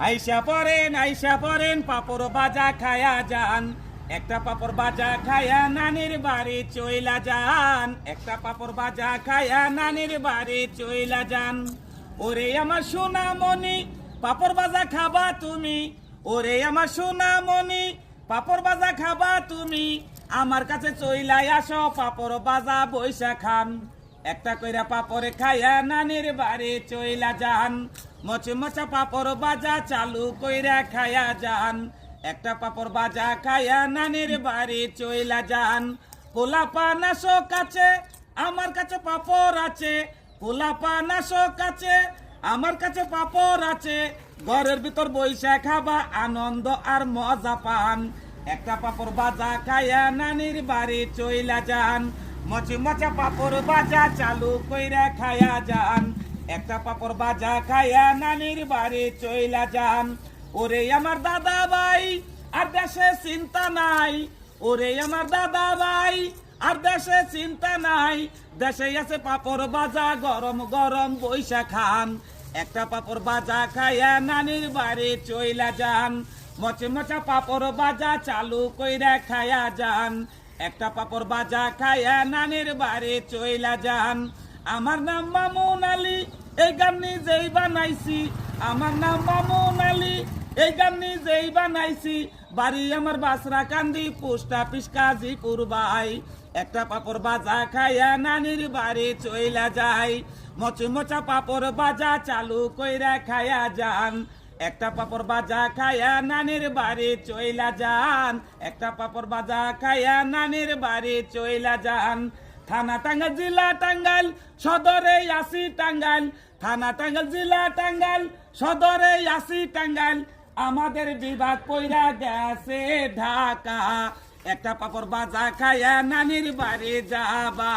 আইসা পরেন পাপড় বাজা খায়া যান, একটা পাপড় বাজা খায়া নানির বাড়ি চইলা যান, একটা পাপড় বাজা খায়া নানির বাড়ি চইলা যান। ওরে আমার সোনামণি পাপড় বাজা খাবা তুমি, ওরে আমার সোনামণি পাপড় বাজা খাবা তুমি, আমার কাছে চইলাই আসো পাপড় বাজা বইসা খান। একটা কইরা পাপড় খায়া নানির বাড়ি চইলা যান, মচে মচা পাপড় বাজা চালু কইরা খায়া যান, একটা পাপড় বাজা খায়া নানির বাড়ি চইলা যান। পোলাপা নাসো কাছে আমার কাছে পাপড় আছে, পোলাপা নাসো কাছে আমার কাছে পাপড় আছে, ঘরের ভিতর বইসা খাবা আনন্দ আর মজা পান। একটা পাপড় বাজা খায়া নানির বাড়ি চইলা যান, মচে মচা পাপড় বাজা চালু কইরা খায়া যান, একটা পাপড় বাজা খায়া নানির বাড়ি চইলা যান। ওরে আমার দাদা ভাই আর দেশে চিন্তা নাই, ওরে আমার দাদা ভাই আর দেশে চিন্তা নাই, দেশে আছে পাপড় বাজা গরম গরম বইসা খান। একটা পাপড় বাজা খায়া নানির বাড়ি চইলা যান, মচে মচা পাপড় বাজা চালু কইরা খায়া যান, একটা পাপড় বাজা খায়া নানির বাড়ি চইলা যান। আমার নাম মামুন আলী, এই গান নিজেই বানাইছি, আমার নাম মামুন আলী, এই গান নিজেই বানাইছি, বাড়ি আমার বাসরা কান্দি পোস্ট অফিস কাজীপুর বাই। একটা পাপড় বাজা খায়া নানির বাড়ি চইলা যায়, মচে মচা পাপড় বাজা চালু কইরা খায়া যান, একটা পাপড় বাজা খায়া নানির বাড়ি চইলা যান, একটা পাপড় বাজা খায়া নানির বাড়ি চইলা যান। থানা টাঙ্গাইল জেলা টাঙ্গাইল সদরে আসি টাঙ্গাইল, থানা টাঙ্গাইল জেলা টাঙ্গাইল সদরে আসি টাঙ্গাইল, আমাদের বিভাগ কইরা গেছে ঢাকা, একটা পাপড় বাজা খায়া নানির বাড়ি যাবা।